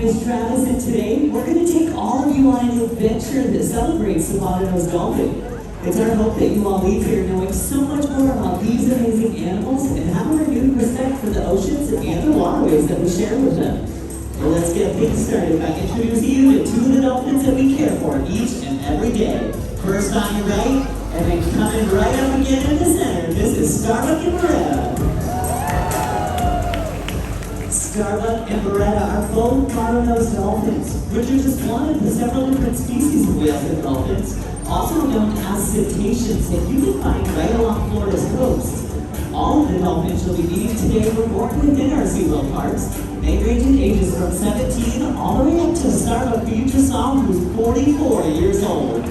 is Travis, and today we're going to take all of you on an adventure that celebrates the bottlenose dolphin. It's our hope that you all leave here knowing so much more about these amazing animals and have a renewed respect for the oceans and the waterways that we share with them. Well, let's get things started by introducing you to two of the dolphins that we care for each and every day. First on your right, and then coming right up again in the center, this is Starbuck and Beretta. Starbuck and Beretta are both bottlenose dolphins, which are just one of the several different species of whales and dolphins, also known as cetaceans, that you can find right along Florida's coast. All of the dolphins you'll be meeting today were born within our SeaWorld parks. They range in ages from 17 all the way up to Starbuck, who you just saw, who's 44 years old.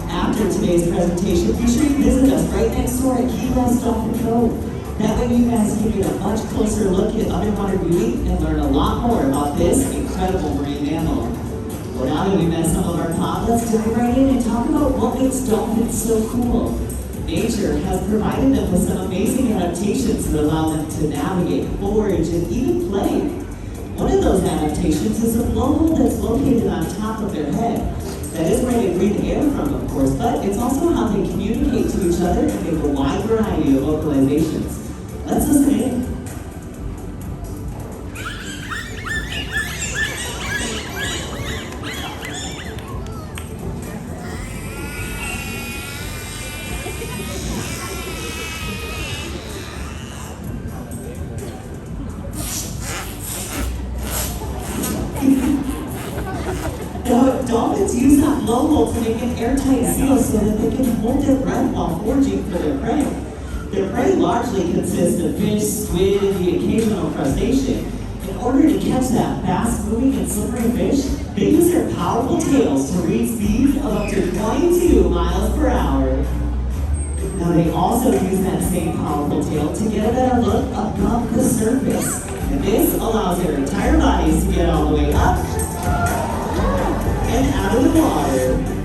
After today's presentation, be sure you visit us right next door at Key West Dolphin Cove. That way you guys can get a much closer look at underwater beauty and learn a lot more about this incredible marine mammal. Well, now that we've met some of our top, let's dive right in and talk about what makes dolphins so cool. Nature has provided them with some amazing adaptations that allow them to navigate, forage, and even play. One of those adaptations is a blowhole that's located on top of their head. That is where they breathe air from, of course, but it's also how they communicate to each other and make a wide variety of vocalizations. Let's listen in. Dolphins use that blowhole to make an airtight seal so that they can hold their breath while foraging for their prey. Their prey largely consists of fish, squid, and the occasional crustacean. In order to catch that fast-moving and slippery fish, they use their powerful tails to reach speeds of up to 22 miles per hour. Now they also use that same powerful tail to get a better look above the surface. And this allows their entire bodies to get all the way up and out of the water.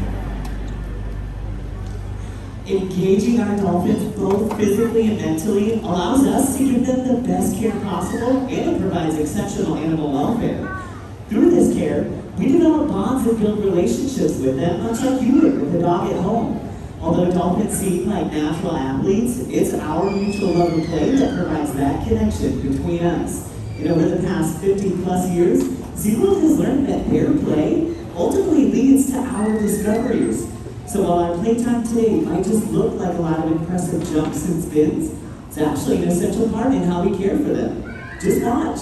Engaging our dolphins both physically and mentally allows us to give them the best care possible, and it provides exceptional animal welfare. Through this care, we develop bonds and build relationships with them, much like you would with a dog at home. Although dolphins seem like natural athletes, it's our mutual love of play that provides that connection between us. And over the past 50 plus years, SeaWorld has learned that their play ultimately leads to our discoveries. So while our playtime today might just look like a lot of impressive jumps and spins, it's actually an essential part in how we care for them. Just watch.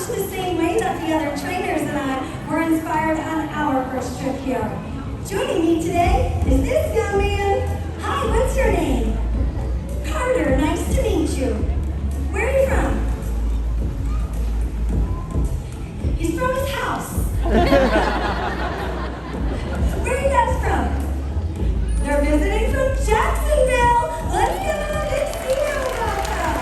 much the same way that the other trainers and I were inspired on our first trip here. Joining me today is this young man. Hi, what's your name? Carter, nice to meet you. Where are you from? He's from his house. Where are you guys from? They're visiting from Jacksonville. Let's give them a big seal welcome.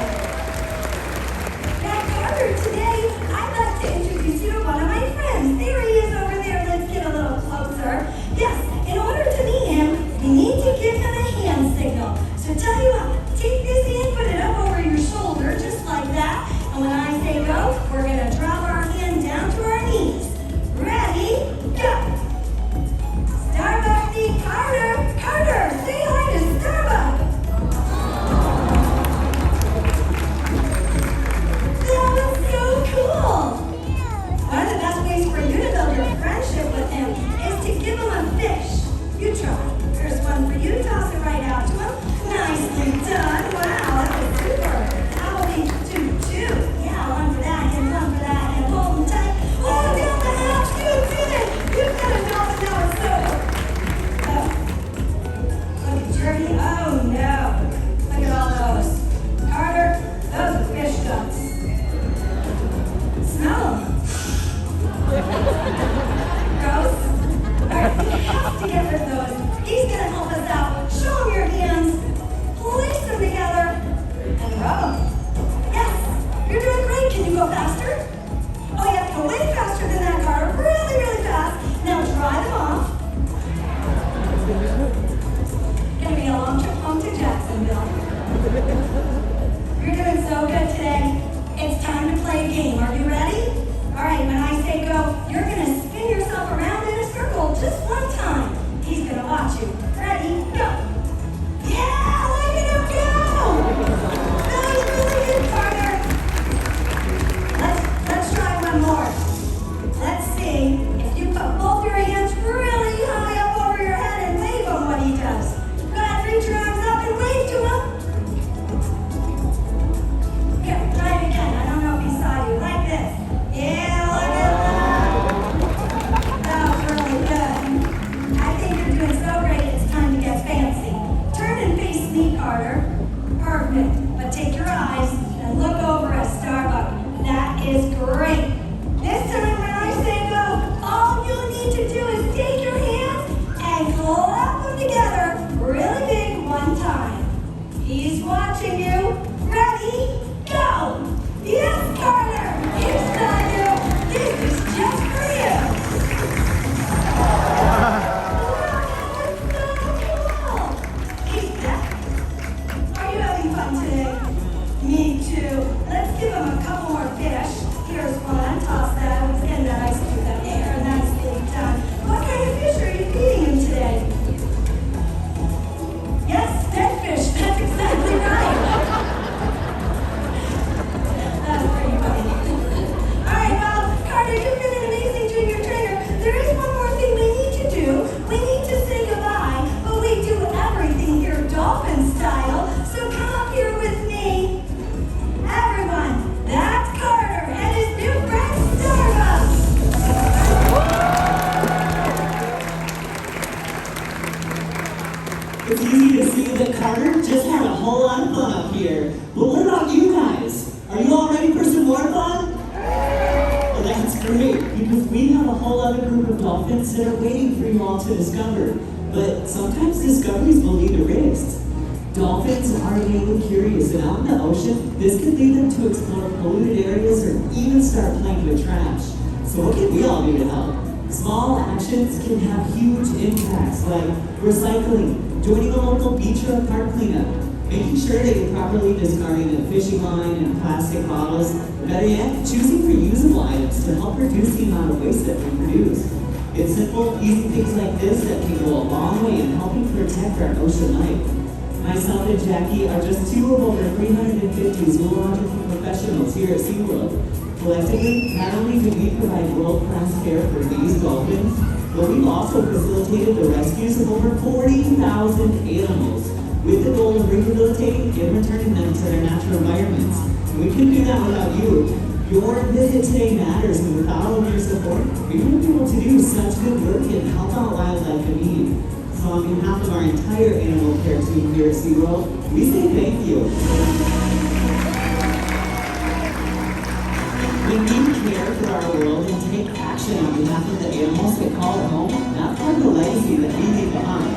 Now, Carter, today I'd like to introduce you to one of my friends. There he is over there. Let's get a little closer. Yes, in order to meet him, we need to give him a hand signal. So tell you what, take this hand, put it up over your shoulder, just like that. And when I say go, we're going to drop our hand down to our knees. Ready, go. Starbuck need Carter. Carter, say hi to Starbuck. That was so cool. One of the best ways for you to build your friendship with him is to give him a fish. You try. Here's one for you. Toss it right out to him. Nicely done. Wow, that was super. How about these two? Yeah, one for that and one for that. And hold them tight. Oh, down the hatch. You did it. You did it, Dolphin. Now it's over. Oh. Look at Jeremy. Oh, no. Look at all those. Carter, those are fish guts. Smell them. Gross. All right, we have to get rid of those. He's going to help us out. Show him your hands. Place them together. And rub them. Yes, you're doing great. Can you go faster? Oh, you have to go way faster than that, Carter. Really, really fast. Now dry them off. Gonna be a long trip home to Jacksonville. You're doing so good today. It's time to play a game. Are you ready? All right, when I say go, you're gonna spin yourself around in a circle just one time. He's gonna watch you. Ready, go. Yeah, look at him go. That was really good, Carter. Let's try one more. Let's see if you put both your hands really high up over your head and wave him what he does. Go ahead, reach your arms up and wave to him. Here, try it again. I don't know if he saw you. Like this. Yeah, look at that. That was really good. I think you're doing so great, it's time to get fancy. Turn and face me, Carter. Perfect. But take your eyes and look over at Starbuck. That is great. This time when I say go, all you'll need to do is take your hands and clap them together really big one time. He's watching you. Ready? Go! Yes, Carter! He saw you. This is just for you. Wow, that was so cool. He's back. Are you having fun today? Me too. Let's give him a couple more fish. Here's one. Toss that. Let's get that ice cube out there. Nicely done. What kind of fish are you feeding him today? Yes, dead fish. That's exactly right. That's pretty funny. All right, well, Carter, you've been an amazing junior trainer. There is one more thing we need to do. We need to say goodbye, but we do everything here Dolphin style. So come up here with me. Everyone, that's Carter and his new friend Starbuck. It's easy to see that Carter just had a whole lot of fun up here. But what about you guys? Are you all ready for some more fun? Well, that's great, because we have a whole other group of dolphins that are waiting for you all to discover. But sometimes discoveries will lead to risks. Dolphins are innately curious, and out in the ocean, this could lead them to explore polluted areas or even start playing with trash. So what can we all do to help? Small actions can have huge impacts, like recycling, joining a local beach or a park cleanup, making sure that you're properly discarding the fishing line and plastic bottles, better yet, choosing reusable items to help reduce the amount of waste that we produce. It's simple, easy things like this that can go a long way in helping protect our ocean life. Myself and Jackie are just two of over 350 zoological professionals here at SeaWorld. Collectively, not only do we provide world-class care for these dolphins, but we've also facilitated the rescues of over 40,000 animals with the goal of rehabilitating and returning them to their natural environments. We couldn't do that without you. Your visit today matters, and without all of your support, we wouldn't be able to do such good work and help out wildlife in need. So on behalf of our entire animal care team here at SeaWorld, we say thank you. When we care for our world and take action on behalf of the animals that call it home, that's part of the legacy that we leave behind.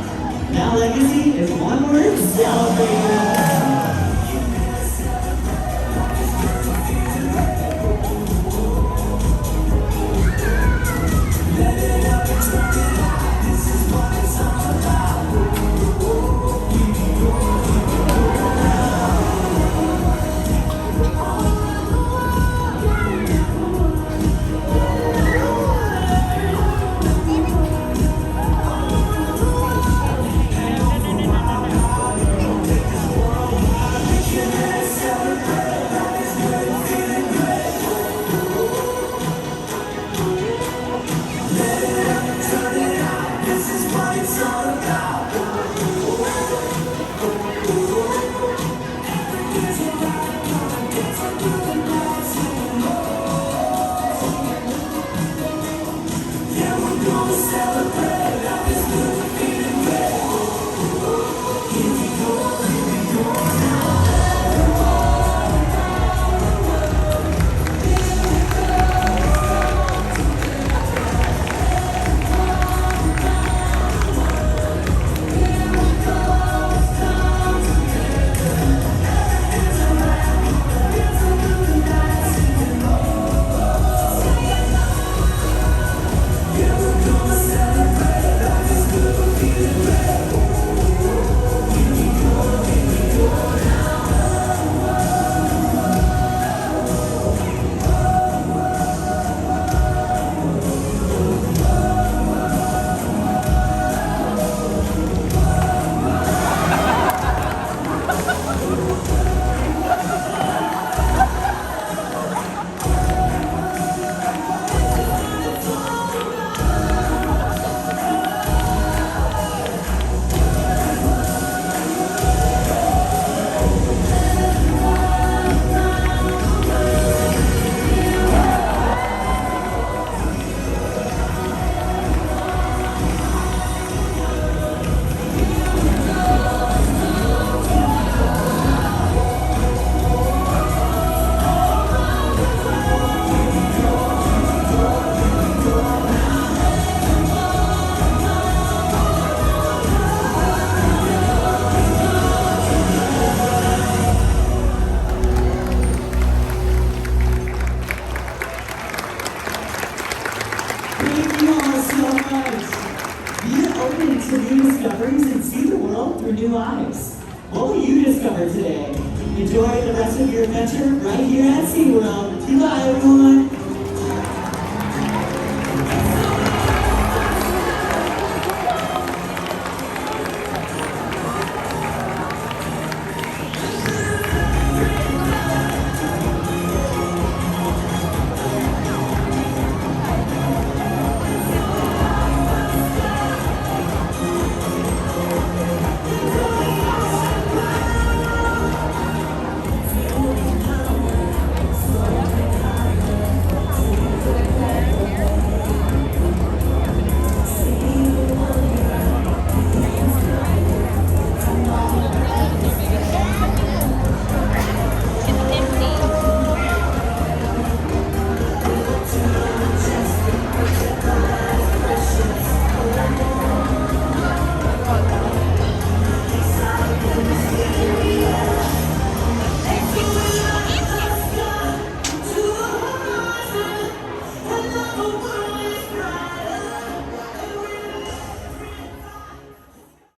That legacy is one word: celebrate. New eyes. What will you discover today? Enjoy the rest of your adventure right here at SeaWorld. Goodbye, everyone.